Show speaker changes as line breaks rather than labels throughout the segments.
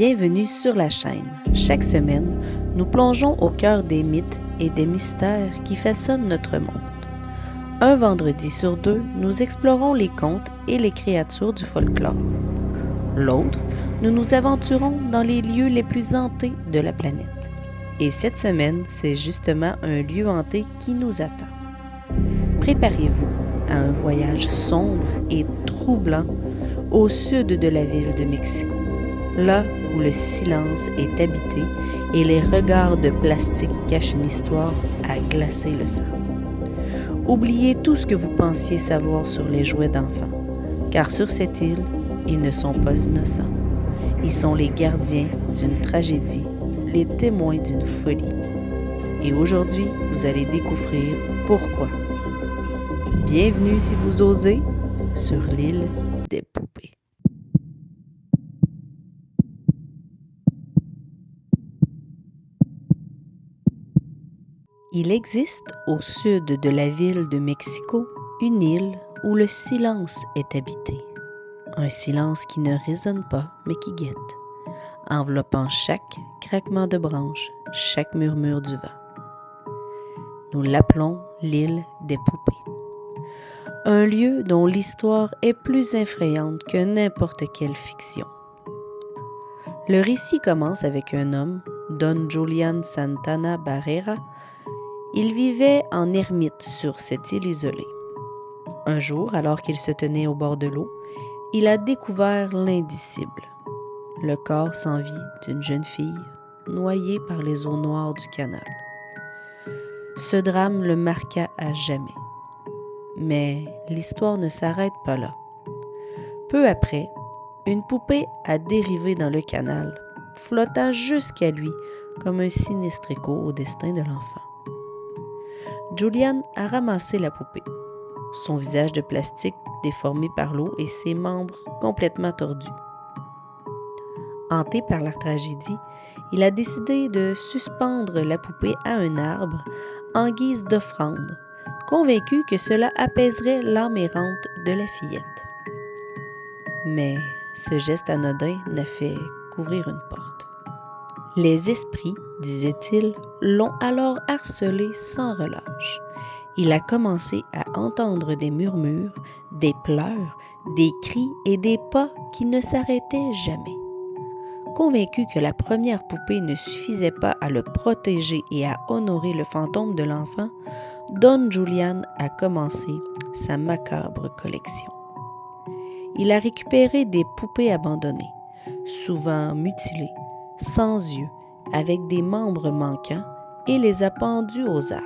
Bienvenue sur la chaîne. Chaque semaine, nous plongeons au cœur des mythes et des mystères qui façonnent notre monde. Un vendredi sur deux, nous explorons les contes et les créatures du folklore. L'autre, nous nous aventurons dans les lieux les plus hantés de la planète. Et cette semaine, c'est justement un lieu hanté qui nous attend. Préparez-vous à un voyage sombre et troublant au sud de la ville de Mexico, là où le silence est habité et les regards de plastique cachent une histoire à glacer le sang. Oubliez tout ce que vous pensiez savoir sur les jouets d'enfants, car sur cette île, ils ne sont pas innocents. Ils sont les gardiens d'une tragédie, les témoins d'une folie. Et aujourd'hui, vous allez découvrir pourquoi. Bienvenue, si vous osez, sur l'île des poupées. Il existe au sud de la ville de Mexico une île où le silence est habité. Un silence qui ne résonne pas, mais qui guette, enveloppant chaque craquement de branches, chaque murmure du vent. Nous l'appelons l'île des poupées. Un lieu dont l'histoire est plus effrayante que n'importe quelle fiction. Le récit commence avec un homme, Don Julian Santana Barrera. Il vivait en ermite sur cette île isolée. Un jour, alors qu'il se tenait au bord de l'eau, il a découvert l'indicible, le corps sans vie d'une jeune fille noyée par les eaux noires du canal. Ce drame le marqua à jamais. Mais l'histoire ne s'arrête pas là. Peu après, une poupée a dérivé dans le canal, flottant jusqu'à lui comme un sinistre écho au destin de l'enfant. Julian a ramassé la poupée, son visage de plastique déformé par l'eau et ses membres complètement tordus. Hanté par la tragédie, il a décidé de suspendre la poupée à un arbre en guise d'offrande, convaincu que cela apaiserait l'âme errante de la fillette. Mais ce geste anodin n'a fait qu'ouvrir une porte. Les esprits, disait-il, l'ont alors harcelé sans relâche. Il a commencé à entendre des murmures, des pleurs, des cris et des pas qui ne s'arrêtaient jamais. Convaincu que la première poupée ne suffisait pas à le protéger et à honorer le fantôme de l'enfant, Don Julian a commencé sa macabre collection. Il a récupéré des poupées abandonnées, souvent mutilées, sans yeux, avec des membres manquants, et les a pendues aux arbres.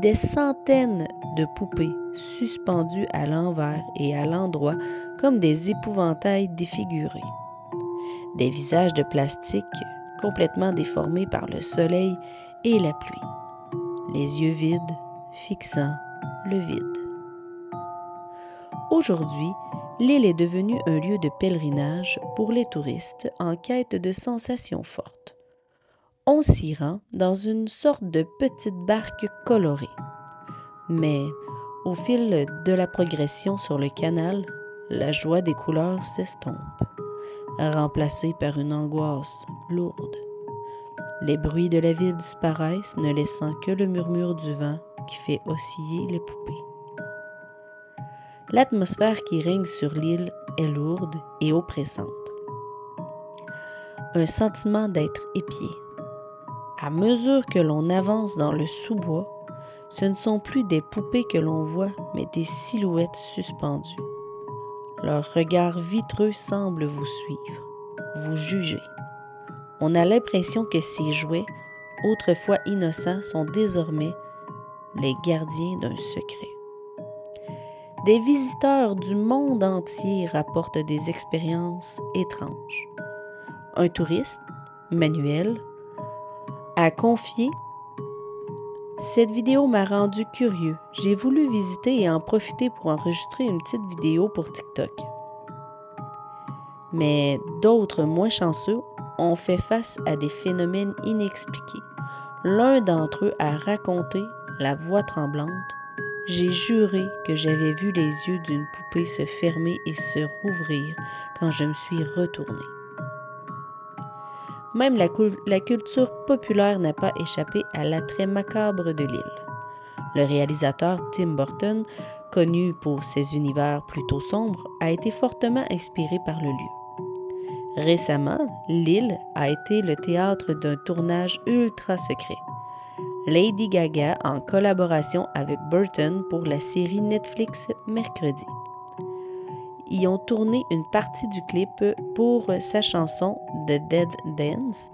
Des centaines de poupées suspendues à l'envers et à l'endroit comme des épouvantails défigurés. Des visages de plastique complètement déformés par le soleil et la pluie. Les yeux vides, fixant le vide. Aujourd'hui, l'île est devenue un lieu de pèlerinage pour les touristes en quête de sensations fortes. On s'y rend dans une sorte de petite barque colorée. Mais au fil de la progression sur le canal, la joie des couleurs s'estompe, remplacée par une angoisse lourde. Les bruits de la ville disparaissent, ne laissant que le murmure du vent qui fait osciller les poupées. L'atmosphère qui règne sur l'île est lourde et oppressante. Un sentiment d'être épié. À mesure que l'on avance dans le sous-bois, ce ne sont plus des poupées que l'on voit, mais des silhouettes suspendues. Leur regard vitreux semble vous suivre, vous juger. On a l'impression que ces jouets, autrefois innocents, sont désormais les gardiens d'un secret. Des visiteurs du monde entier rapportent des expériences étranges. Un touriste, Manuel, a confié « Cette vidéo m'a rendu curieux. J'ai voulu visiter et en profiter pour enregistrer une petite vidéo pour TikTok. » Mais d'autres moins chanceux ont fait face à des phénomènes inexpliqués. L'un d'entre eux a raconté, la voix tremblante, « J'ai juré que j'avais vu les yeux d'une poupée se fermer et se rouvrir quand je me suis retournée. » Même la culture populaire n'a pas échappé à l'attrait macabre de l'île. Le réalisateur Tim Burton, connu pour ses univers plutôt sombres, a été fortement inspiré par le lieu. Récemment, l'île a été le théâtre d'un tournage ultra secret. Lady Gaga en collaboration avec Burton pour la série Netflix Mercredi. Ils ont tourné une partie du clip pour sa chanson The Dead Dance.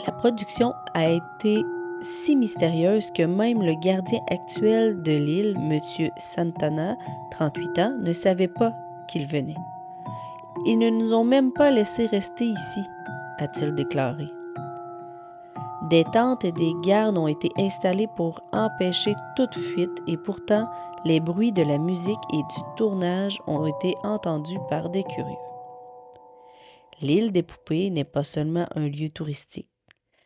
La production a été si mystérieuse que même le gardien actuel de l'île, M. Santana, 38 ans, ne savait pas qu'il venait. Ils ne nous ont même pas laissé rester ici, a-t-il déclaré. Des tentes et des gardes ont été installés pour empêcher toute fuite et pourtant, les bruits de la musique et du tournage ont été entendus par des curieux. L'île des Poupées n'est pas seulement un lieu touristique.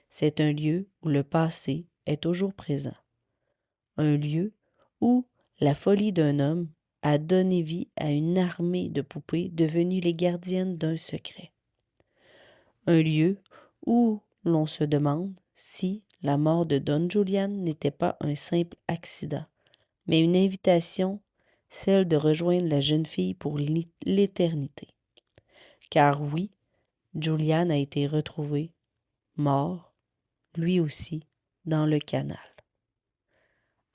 C'est un lieu où le passé est toujours présent. Un lieu où la folie d'un homme a donné vie à une armée de poupées devenues les gardiennes d'un secret. Un lieu où l'on se demande si la mort de Don Julian n'était pas un simple accident, mais une invitation, celle de rejoindre la jeune fille pour l'éternité. Car oui, Julian a été retrouvé, mort, lui aussi, dans le canal.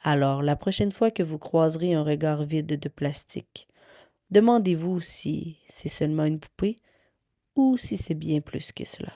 Alors, la prochaine fois que vous croiserez un regard vide de plastique, demandez-vous si c'est seulement une poupée ou si c'est bien plus que cela.